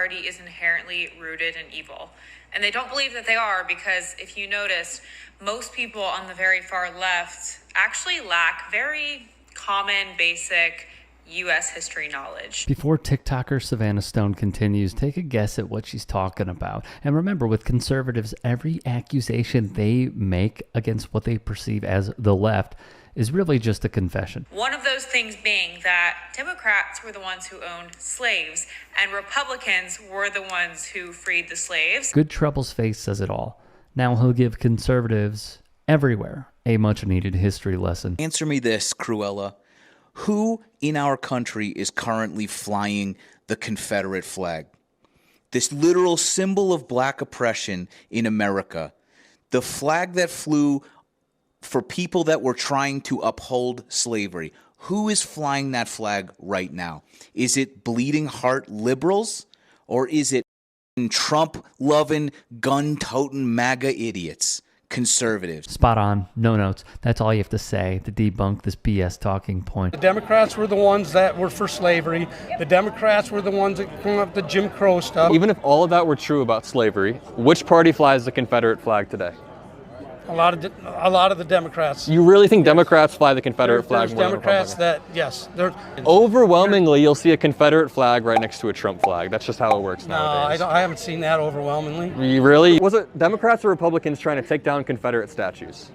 party is inherently rooted in evil. And they don't believe that they are, because if you notice, most people on the very far left actually lack very common, basic U.S. history knowledge. Before TikToker Savannah Stone continues, take a guess at what she's talking about. And remember, with conservatives, every accusation they make against what they perceive as the left is really just a confession. One of those things being that Democrats were the ones who owned slaves and Republicans were the ones who freed the slaves. Good Trouble's face says it all. Now he'll give conservatives everywhere a much needed history lesson. Answer me this, Cruella. Who in our country is currently flying the Confederate flag? This literal symbol of black oppression in America. The flag that flew for people that were trying to uphold slavery. Who is flying that flag right now? Is it bleeding heart liberals? Or is it Trump-loving, gun-toting MAGA idiots? Conservatives. Spot on. No notes. That's all you have to say to debunk this BS talking point. The Democrats were the ones that were for slavery. The Democrats were the ones that came up with the Jim Crow stuff. Even if all of that were true about slavery, which party flies the Confederate flag today? A lot of the Democrats. You really think Democrats fly the Confederate flag There's more than Democrats Republicans? yes. Overwhelmingly, you'll see a Confederate flag right next to a Trump flag. That's just how it works nowadays. I haven't seen that overwhelmingly. You really? Was it Democrats or Republicans trying to take down Confederate statues?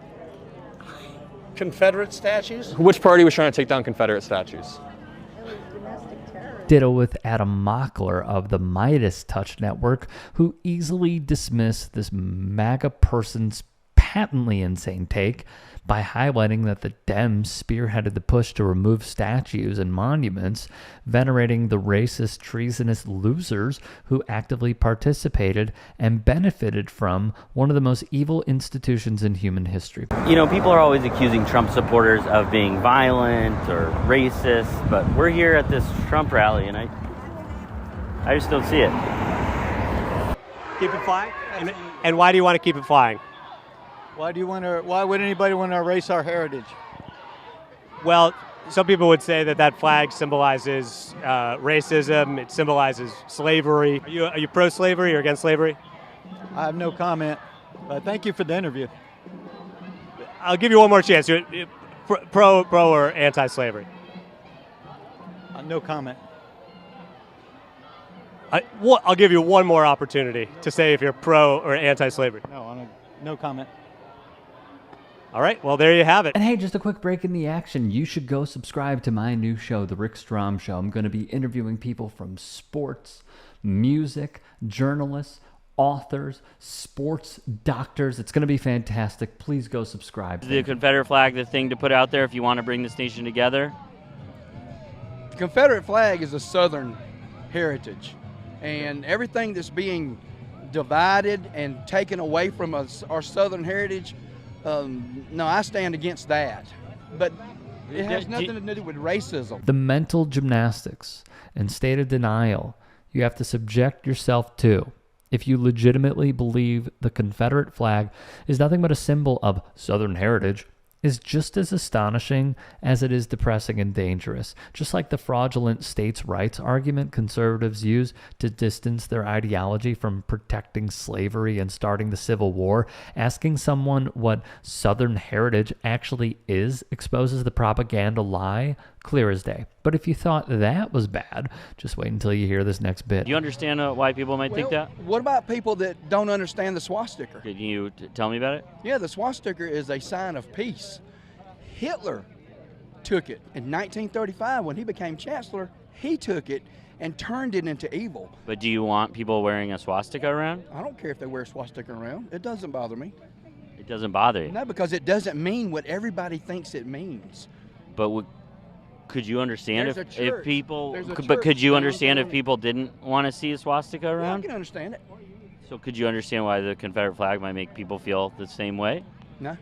Confederate statues? Which party was trying to take down Confederate statues? Ditto with Adam Mockler of the Midas Touch Network, who easily dismissed this MAGA person's patently insane take by highlighting that the Dems spearheaded the push to remove statues and monuments, venerating the racist, treasonous losers who actively participated and benefited from one of the most evil institutions in human history. You know, people are always accusing Trump supporters of being violent or racist, but we're here at this Trump rally, and I just don't see it. Keep it flying? And why do you want to keep it flying? Why would anybody want to erase our heritage? Well, some people would say that flag symbolizes racism. It symbolizes slavery. Are you pro-slavery or against slavery? I have no comment. But thank you for the interview. I'll give you one more chance. You're pro or anti-slavery? No comment. I'll give you one more opportunity to say if you're pro or anti-slavery. No comment. All right, well, there you have it. And hey, just a quick break in the action. You should go subscribe to my new show, The Rick Strom Show. I'm going to be interviewing people from sports, music, journalists, authors, sports doctors. It's going to be fantastic. Please go subscribe. Is the Confederate flag the thing to put out there if you want to bring this nation together? The Confederate flag is a Southern heritage, and everything that's being divided and taken away from us, our Southern heritage, no, I stand against that. But it has nothing to do with racism. The mental gymnastics and state of denial you have to subject yourself to if you legitimately believe the Confederate flag is nothing but a symbol of Southern heritage is just as astonishing as it is depressing and dangerous. Just like the fraudulent states' rights argument conservatives use to distance their ideology from protecting slavery and starting the Civil War, asking someone what Southern heritage actually is exposes the propaganda lie clear as day. But if you thought that was bad, just wait until you hear this next bit. Do you understand why people might think that? What about people that don't understand the swastika? Can you tell me about it? Yeah, the swastika is a sign of peace. Hitler took it in 1935 when he became chancellor. He took it and turned it into evil. But do you want people wearing a swastika around? I don't care if they wear a swastika around. It doesn't bother me. It doesn't bother you? No, because it doesn't mean what everybody thinks it means. But could you understand if people? But could you understand if people didn't want to see a swastika around? Yeah, I can understand it. So could you understand why the Confederate flag might make people feel the same way? No.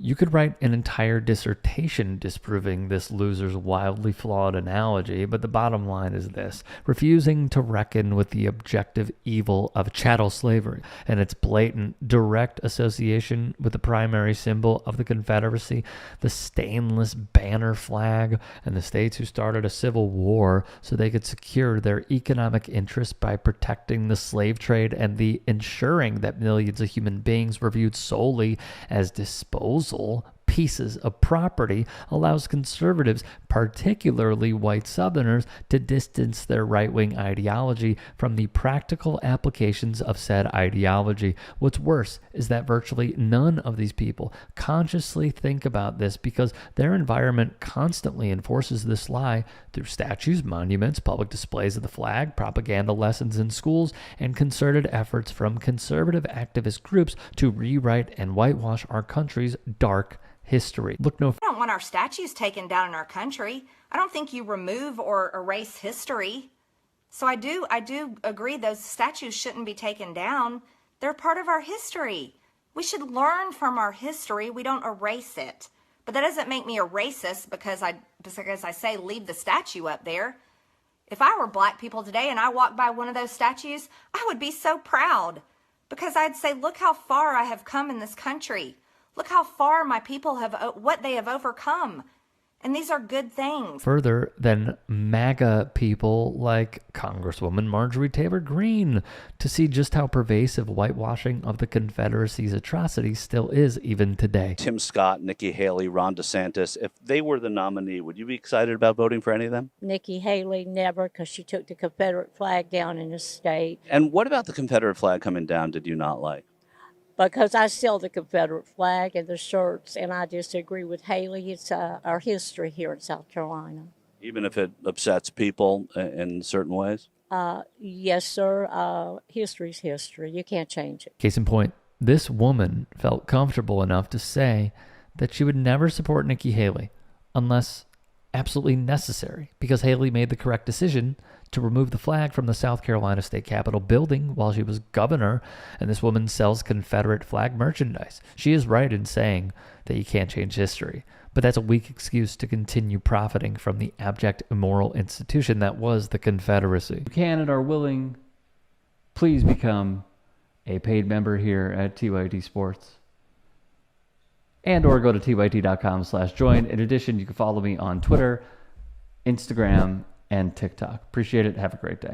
You could write an entire dissertation disproving this loser's wildly flawed analogy, but the bottom line is this: refusing to reckon with the objective evil of chattel slavery and its blatant direct association with the primary symbol of the Confederacy, the stainless banner flag, and the states who started a civil war so they could secure their economic interests by protecting the slave trade and the ensuring that millions of human beings were viewed solely as disposal pieces of property, allows conservatives, particularly white Southerners, to distance their right-wing ideology from the practical applications of said ideology. What's worse is that virtually none of these people consciously think about this because their environment constantly enforces this lie through statues, monuments, public displays of the flag, propaganda lessons in schools, and concerted efforts from conservative activist groups to rewrite and whitewash our country's dark history. Look no I don't want our statues taken down in our country. I don't think you remove or erase history. So I do agree those statues shouldn't be taken down. They're part of our history. We should learn from our history. We don't erase it. But that doesn't make me a racist because I say leave the statue up there. If I were black people today and I walked by one of those statues, I would be so proud because I'd say, look how far I have come in this country. Look how far my people have, what they have overcome. And these are good things. Further than MAGA people like Congresswoman Marjorie Taylor Greene to see just how pervasive whitewashing of the Confederacy's atrocities still is even today. Tim Scott, Nikki Haley, Ron DeSantis, if they were the nominee, would you be excited about voting for any of them? Nikki Haley, never, because she took the Confederate flag down in the state. And what about the Confederate flag coming down did you not like? Because I sell the Confederate flag and the shirts, and I disagree with Haley. It's our history here in South Carolina. Even if it upsets people in certain ways? Yes, sir. History's history. You can't change it. Case in point, this woman felt comfortable enough to say that she would never support Nikki Haley unless absolutely necessary, because Haley made the correct decision to remove the flag from the South Carolina State Capitol building while she was governor, and this woman sells Confederate flag merchandise. She is right in saying that you can't change history, but that's a weak excuse to continue profiting from the abject immoral institution that was the Confederacy. If you can and are willing, please become a paid member here at TYT Sports. And or go to tyt.com/join. In addition, you can follow me on Twitter, Instagram, and TikTok. Appreciate it. Have a great day.